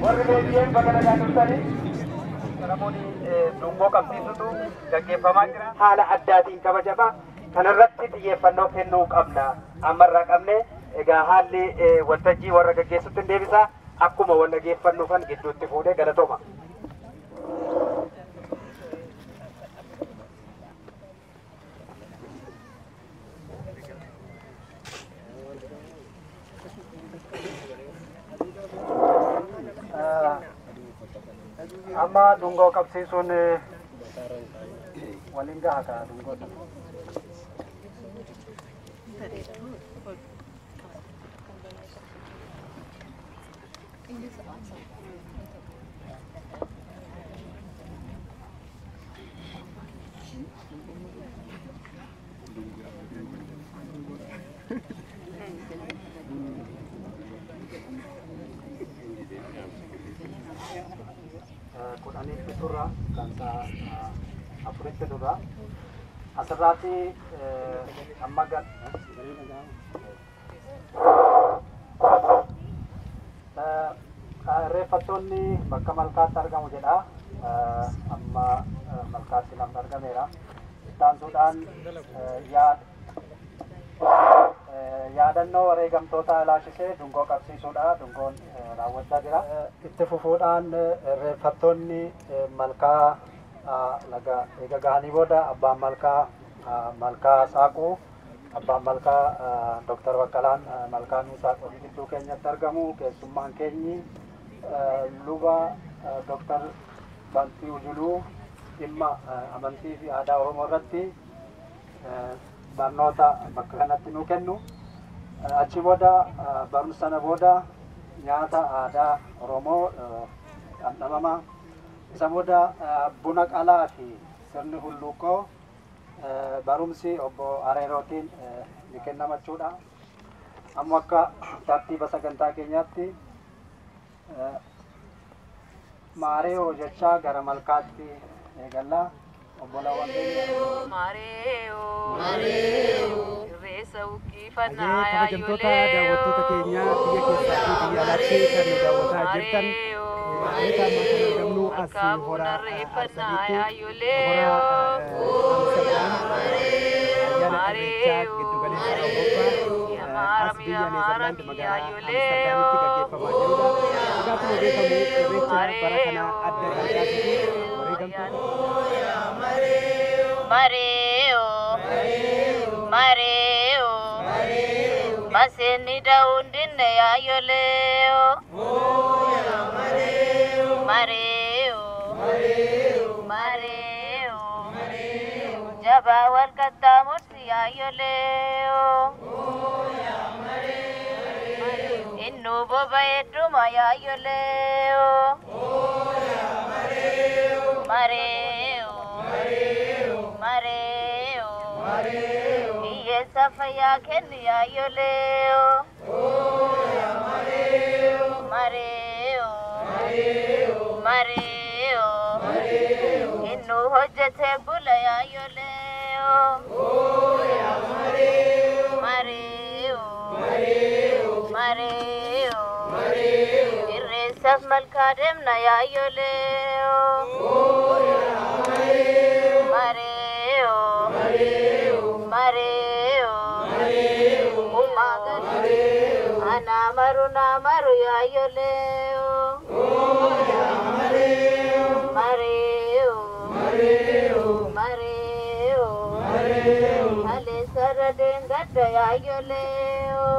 Warreen bakka naannoo Saramoonii dungoo qabsiisutu gaggeeffamaa jira. Haala addaatiin kabajamaa kanarratti xiyyeeffannoo kennuu qabna. Ammarraa qabne egaa haalli waltajjii warra gaggeessutti hin deebisaa akkuma wal dhageeffannuufan gidduutti fuudhee galatooma. Amma dungoo qabsiisuun waliin gahaa kaa dungoo kudhanii turra kansa afuritti turra asirraatti amma gad reeffattoonni bakka malkaatti argamu jedha amma malkaatti namni argameera ittaansuudhaan yaadannoo wareegamtoota ilaashisee dungoo qabsiisuudha. Dungoon raawwachaa jira. Itti fufuudhaan reeffattoonni malkaa laga eega gahanii booda abbaan malkaa saaquu abbaan malkaa Dr. Baqqalaan malkaa saaquu gidduu keenyatti argamu. Keessummaan keenyi luba Dr. Bantii Ujuluu dhimma amantii fi aadaa Oromoo irratti barnoota bakka kanatti nuu kennu. Achi booda barumsa sana booda nyaata aadaa Oromoo dhandhamamaa. Isa booda buna qalaa fi sirni hulluuqoo barumsi obbo Areerootiin ni kennama jechuudha. Amma akka tartiiba sagantaa keenyaatti Maareo jechaa gara malkaatti eegalla. Obbolawwan kabajamtoota daawwattoota keenya biyya keessaa fi biyya alaatti kan daawwataa jirtan akka amma kan argamnu as hora Arsadiitti hora Amsterdam ayyaana irreechaa giddu galeessa Awurooppaa as biyya Neezerlaand magaalaa Amsterdamitti gaggeeffamaa jirudha. Akkuma beekamu irreecha bara kana adda kan taasisu wareegamtoota Mareo Maseni daundin ya yoleo Mareo Jaba wal katamur ya yoleo Innu boba eduma ya yoleo Mareo Iye safaya kenya yoleo Mareo Innu hojjete bula ya yoleo Mareo Irresaf malkadem na ya yoleo Mareo Umagan Ana maru ya yoleo Mareo Ale saradenga ya yoleo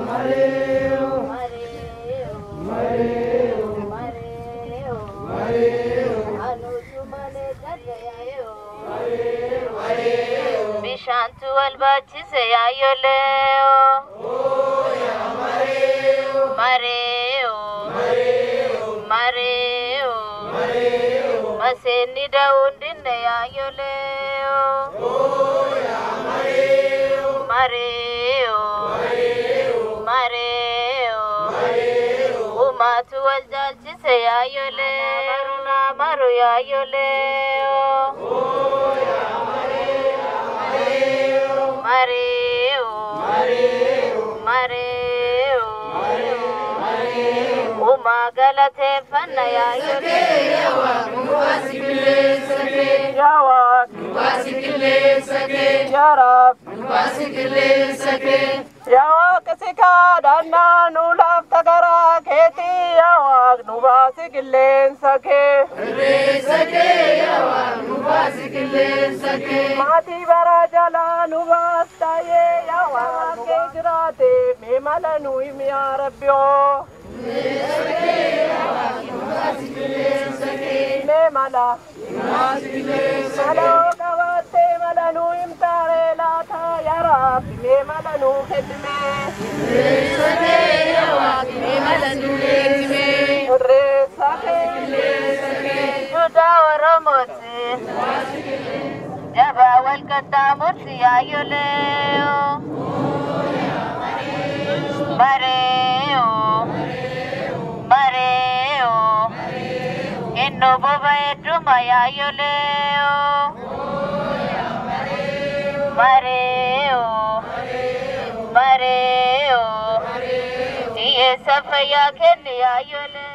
Mareo Anu sumane ya yo Bishantu albachise ya yoleo Mareo Maseni daundin ya yoleo Mareo Umatu waljachise ya yoleo Maru ya yoleo Mareo Uma galate fanna ya yole yawa mubasikile sake yawa mubasikile sake ya rab mubasikile sake yawa kasika dana nulaf tagara keti yawa mubasikile sake re sake yawa mubasikile sake mati bara jala nubastaye yawa ke grate me malanu ya rabbio mala malo kawate malanu imtare la tha ya rabbi me malanu khidme sake yawa me malanu khidme re sake juda waromoti jaba wal kadamurti ya yole Mareo Inno boba eduma ya yoleo Mareo Tiye safa ya kenne ya yole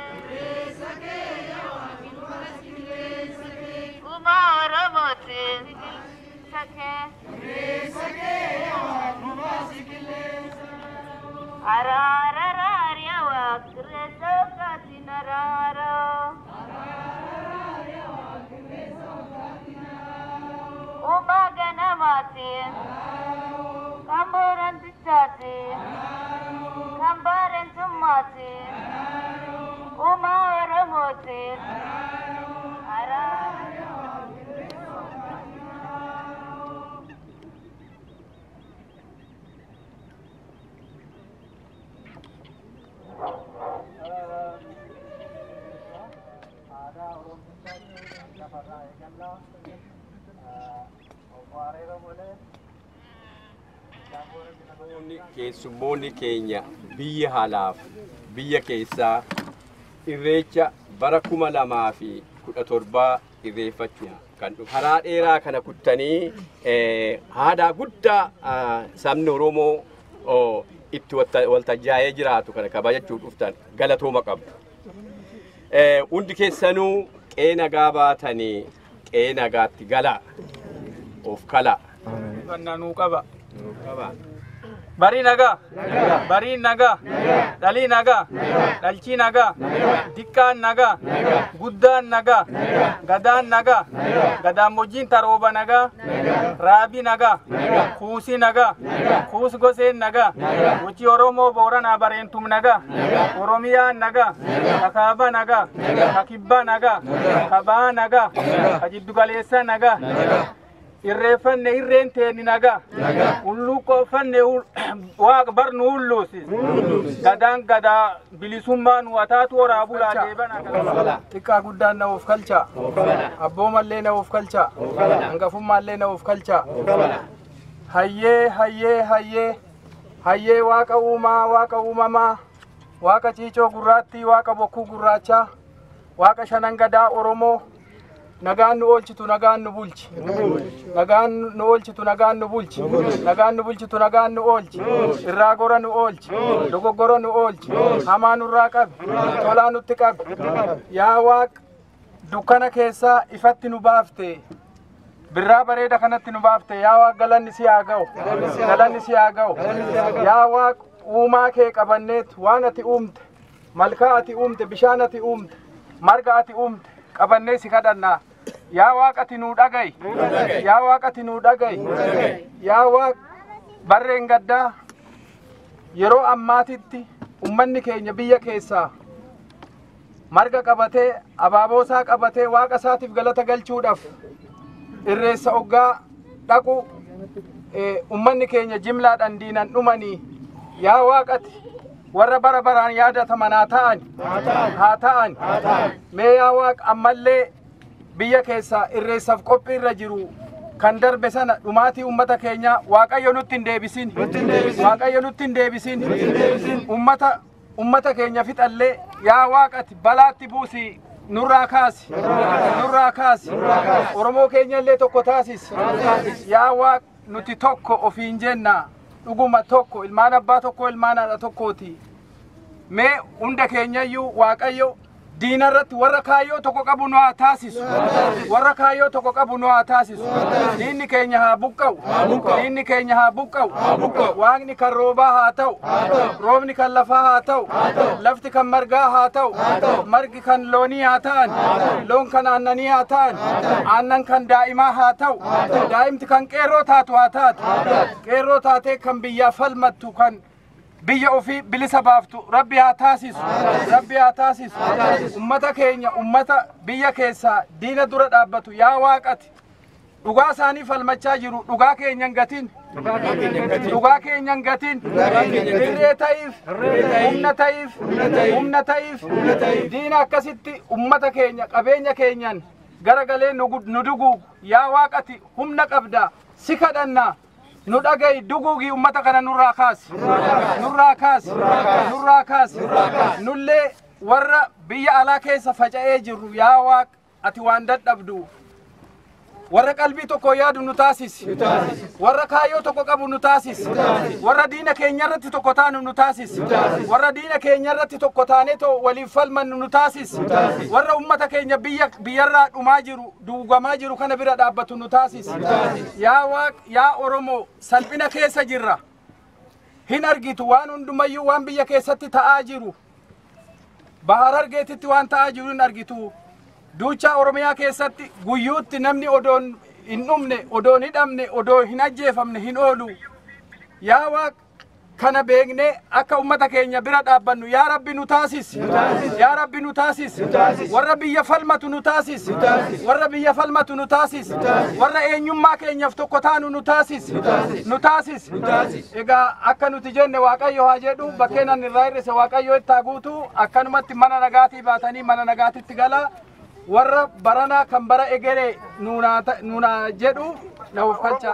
Uma oromoti Sake Ararar ya wakre sokatinararo Umagana mati Kamboran tichati Kambaren tumati Uma oramoti Ararar Keessummoonni keenya biyya halaaf biyya keessaa irreecha bara 2017 irreeffachuun kan dhufu. Karaa dheeraa kana kuttanii aadaa guddaa sabni Oromoo itti waltajjaa'ee jiraatu kana kabajachuuf dhuftan galatooma qabdu. Hundi keessanuu qe'ee nagaa baatanii qe'ee nagaatti galaa of kalaa. Nuu qaba. Bari nagaa, bari nagaa, dhalii nagaa, dhalchii nagaa, diqqaan nagaa, guddaan nagaa, gadaan nagaa, gadaan mojiin tarooba nagaa, raabii nagaa, kuusii nagaa, kuus goseen nagaa, gochi Oromoo Booranaa bareentum nagaa, Oromiyaan nagaa, kakaaba nagaa, kakibba nagaa, kabaa nagaa, kajiddugaleessa nagaa. Irreeffanne irreen teeni nagaa ulluqofanne waaqa barnu ulluusis gadaan gadaa bilisummaan wataatu waraabulaa deebana xiqqaa guddaan na of kalcha abboomallee na of kalcha hangafummaallee na of kalcha hayyee waaqa uumaa waaqa uumamaa waaqa ciicoo gurraattii waaqa bokkuu gurraachaa waaqa shanan gadaa Oromoo nagaan nu oolchitu nagaan nu bulchi nagaan nu oolchitu nagaan nu bulchi nagaan nu bulchitu nagaan nu oolchi irraa gora nu oolchi dogoggora nu oolchi hamaa nurraa qabi tolaa nutti qabi yaa waaq dukkana keessaa ifatti nu baafte birraa bareeda kanatti nu baafte yaa waaq galanni si haa ga'u galanni si haa ga'u yaa waaq uumaa kee qabanneet waan ati uumte malkaa ati uumte bishaan ati uumte marga ati uumte qabannee si kadhannaa yaa waaqati nuu dhaga'i yaa waaqati nuu dhaga'i yaa waaq barreen gaddaa yeroo ammaatitti ummanni keenya biyya keessaa marga qabatee abaaboosaa qabatee waaqa isaatiif galata galchuudhaaf irreessa oggaa dhaqu ummanni keenya jimlaadhaan diinan dhumanii yaa waaqati warra bara baraan yaadataman haa ta'an mee yaa waaq ammallee biyya keessaa irreessaaf qophii irra jiru kan darbe sana dhumaatii ummata keenya waaqayyo nutti hin deebisin waaqayyo nutti hin deebisin ummata keenya fixallee yaa waaqati balaatti buusi nurraa kaasi Oromoo keenya illee tokko taasis yaa waaq nuti tokko ofiin jenna dhuguma tokko ilmaan abbaa tokko ilmaan haadha tokkooti mee hunda keenyayyuu waaqayyo diina irratti warra kaayyoo tokko qabu nu haa taasisu. Warra kaayyoo tokko qabu nu haa taasisu. Diinni keenya haa buqqa'u. Diinni keenya haa buqqa'u. Waaqni kan roobaa haa ta'u. Roobni kan lafaa haa ta'u. Lafti kan margaa haa ta'u. Margi kan loonii haa ta'an. Loon kan aannanii haa ta'an. Aannan kan daa'imaa haa ta'u. Daa'imti kan qeerroo taatu haa taatu. Qeerroo taatee kan biyyaa falmattu kan biyya ofii bilisa baaftu Rabbi haa taasisu. Rabbi haa taasisu. Ummata keenya ummata biyya keessaa diina dura dhaabbatu yaa Waaqati. Dhugaa isaanii falmachaa jiru. Dhugaa keenyan gatiin. Dhugaa keenyan gatiin. Irree ta'iif. Humna ta'iif. Humna ta'iif. Diina akkasitti ummata keenya qabeenya keenyan garagalee nu duguugu yaa Waaqati humna qabda si kadhanna. Nu dhaga'i duguugii ummata kana nurraa kaasi. Nurraa kaasi. Nurraa kaasi. Nullee warra biyya alaa keessa faca'ee jiru yaa Waaq ati waan dadhabdu. Warra qalbii tokko yaadu nu taasisi. Warra kaayyoo tokko qabu nu taasisi. Warra diina keenya irratti tokko taanu nu taasisi. Warra diina keenya irratti tokko taanee waliif falmannu nu taasisi. Warra ummata keenya biyyarraa dhumaa jiru duugamaa jiru kana bira dhaabbatu nu taasisi. Yaa Waaq yaa Oromoo salphina keessa jirra. Hin argitu waan hundumayyuu waan biyya keessatti ta'aa jiru. Bahar Hargeetitti waan ta'aa jiru hin argitu. Duucha Oromiyaa keessatti guyyuutti namni odoon hin dhumne, odoon hidhamne, odoo hin ajjeefamne hin oolu. Yaa Waaq kana beeknee akka ummata keenya bira dhaabbannu yaa Rabbi nu taasisi. Yaa Rabbi nu taasisi. Warra biyya falmatu nu taasisi. Warra biyya falmatu nu taasisi. Warra eenyummaa keenyaaf tokko taanu nu taasisi. Nu taasisi. Egaa akka nuti jenne Waaqayyo haa jedhu bakkeen ani irraa hir'ise Waaqayyo itti haa guutu akkanumatti mana nagaatii baatanii mana nagaatitti galaa. Warra barana kan bara egeree nuuna jedhu نوف كلشا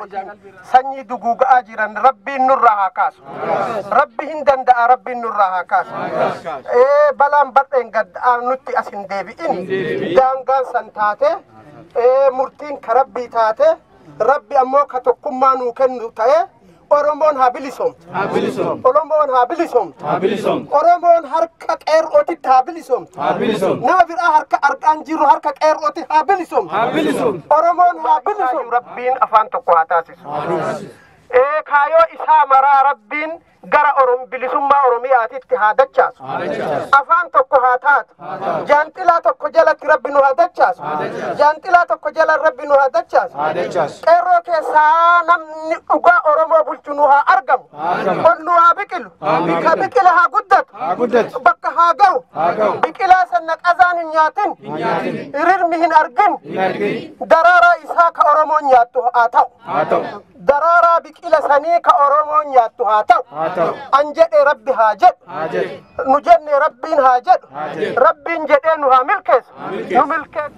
سني دقوق أجرا ربي النور هاكاس ربي هندن ربي النور هاكاس إيه بلام بطن قد نتي أسن ديبئين دانغان سنتاته إيه مرتين كربي تاته ربي أموك تقوم نوكن تاته Oromoon habilisom. Oromoon habilisom. Oromoon harka qeerrootitti habilisom. Nama biraa harka argaan jiru harka qeerrooti habilisom. Oromoon habilisom. Rabbiin afaan tokko haa taasisu. Kaayoo isaa maraa Rabbiin gara bilisummaa Oromiyaatitti haa dachaasu. Afaan tokko haa taatu. Jaanxilaa tokko jalatti Rabbi nu haa dachaasu. Jaanxilaa tokko jala Rabbi nu haa dachaasu. Qeerroo keessaa namni dhugaa Oromoo bulchu nu haa argamu. Ol nu haa biqilu. Ka biqila haa guddatu. Bakka haa ga'u. Biqilaa sanna qazaan hin nyaatin. Rirmi hin argin. Daraaraa isaa ka Oromoon nyaattu haa ta'u. Daraaraa biqila sanii ka Oromoon nyaattu haa ta'u. Anjede Rabbi hajed nujenne Rabbiin hajed Rabbiin jede nu ha milkes nu milkes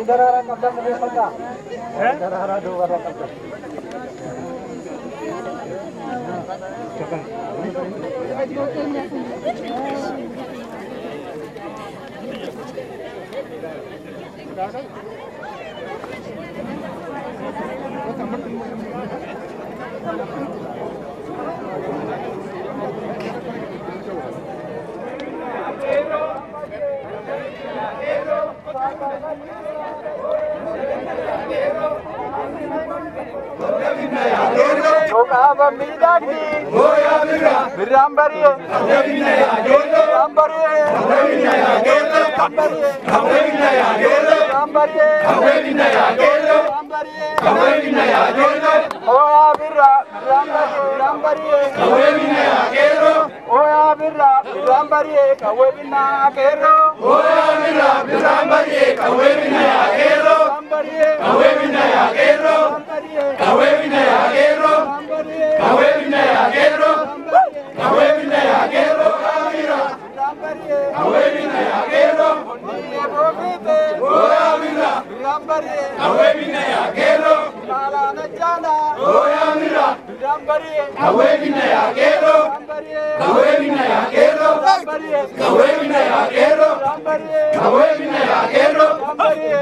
daraaraa qabdan dhageeffadhaa. Daraaraa duubarraa qabdan. Jokaba midagni, Oya Bira, Birambari, Birambari, Oya Bira, Birambari, Oya Bira, Birambari, Kawebina Kero, Oya Bira, Birambari, Kawebina Kero, Kawebina Kero, Kawebina Kero, Kawebina Kero, Kawebina Kero, Kawebina Kero, Oya Bira, Birambari, Kawebina Kero, Malana Jana, Oya Bira, Birambari, Kawebina Kero, Kawebina Kero, Kawebina Kero, Kawebina Kero,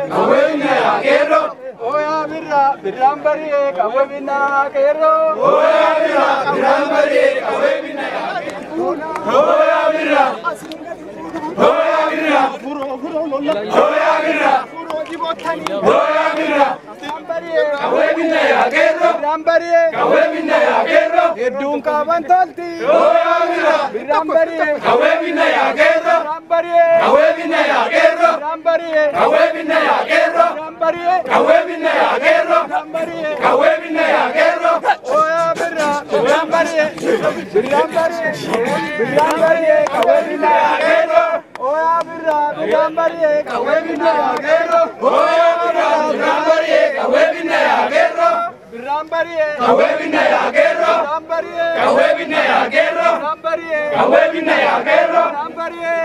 Kawebina Kero, Oya Bira, Birambari, Kawebina Kero, Oya Bira, Birambari, Kawebina Kero, Oya Bira, Oya Bira, Oya Bira, Oya Bira, Kawebina Kero, Kawebina Kero, Edun Kabantalti, Oya Bira, Birambari, Kawebina Kero, Kawebina Kero, Kawebina Kero, Kawebina Kero, Kawebina Kero, Oya Bira, Birambari, Birambari, Birambari, Kawebina Kero, Oya Bira, Birambari, Kawebina Kero, Oya Bira, Birambari, Kawebina Kero, Birambari, Kawebina Kero, Kawebina Kero, Kawebina Kero,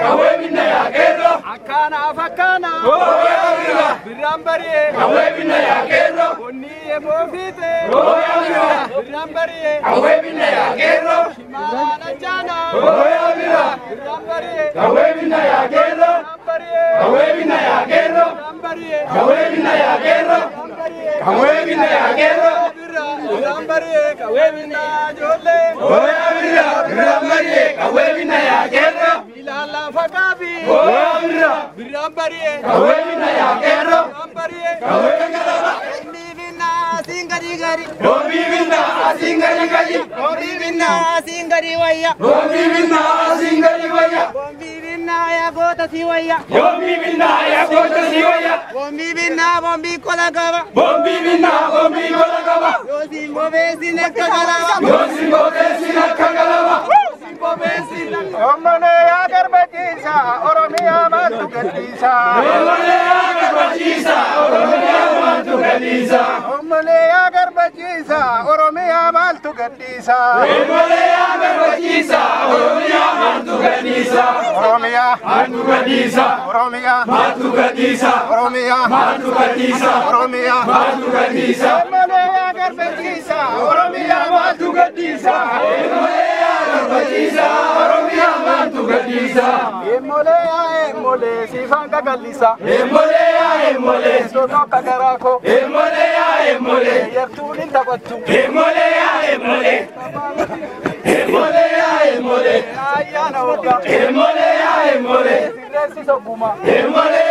Kawebina Kero, Akana Afakana, Oya Bira, Birambari, Kawebina Kero, Oniye Bofite, Oya Bira, Birambari, Kawebina Kero, Shimana Jana, Oya Bira, Birambari, Kawebina Kero, Kawebina Kero, Kawebina Kero, Kawebina Kero, Birambari, Kawebina Jole, Oya Bira, Birambari, Kawebina Kero, Milala Fakabi, Oya Bira, Birambari, Kawebina Kero, Kawebina Singari Gari, Bobina Singari Gari, Bobina Singari Waya, Bobina Singari Waya, Bobina ya Gota Siwaya, Bobina ya Gota Siwaya, Bobina Bombi Kolagava, Bobina Bombi Kolagava, Yosi Bobesi Nakagalava, Yosi Bobesi Nakagalava, Bobesi Omane Agarbajisa, Oromia Matugatisa, Omane Agarbajisa, Oromia Matugatisa, Omane Agarbajisa, Oromia Matugatisa, Omane Agarbajisa, Oromia Matugatisa, Oromia Matugatisa, Oromia Matugatisa, Oromia Matugatisa, Oromia Matugatisa, Omane Agarbajisa, Oromia Matugatisa, Omane Agarbajisa, Oromia Matugatisa, Emole Sifanga Galisa, Emole Soto Kagarako, Emole Yertulin Tabatu, Emole Ayana Oga, Emole Siresi Soguma, Emole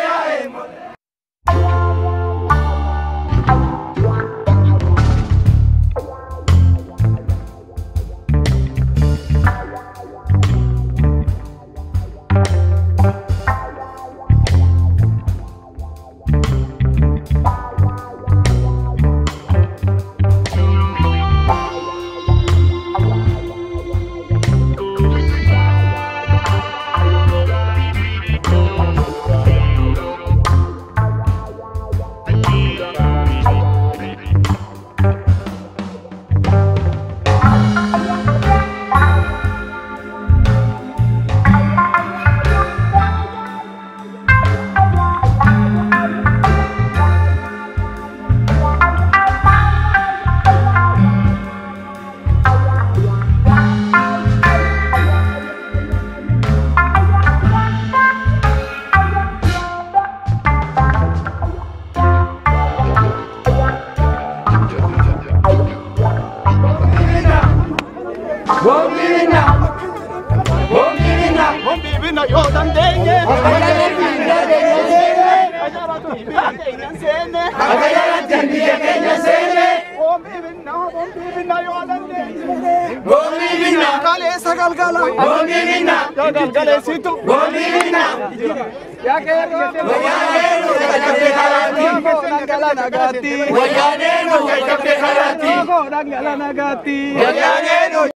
bombi bina yo dandenye agayara bina Kenya sene agayara Kenya sene bombi bina yo dandenye bombi bina kale sagalgala bombi bina sagalgala situ bombi bina yake wayane no kachape karati nangala nagati wayane no kachape karati nangala nagati wayane no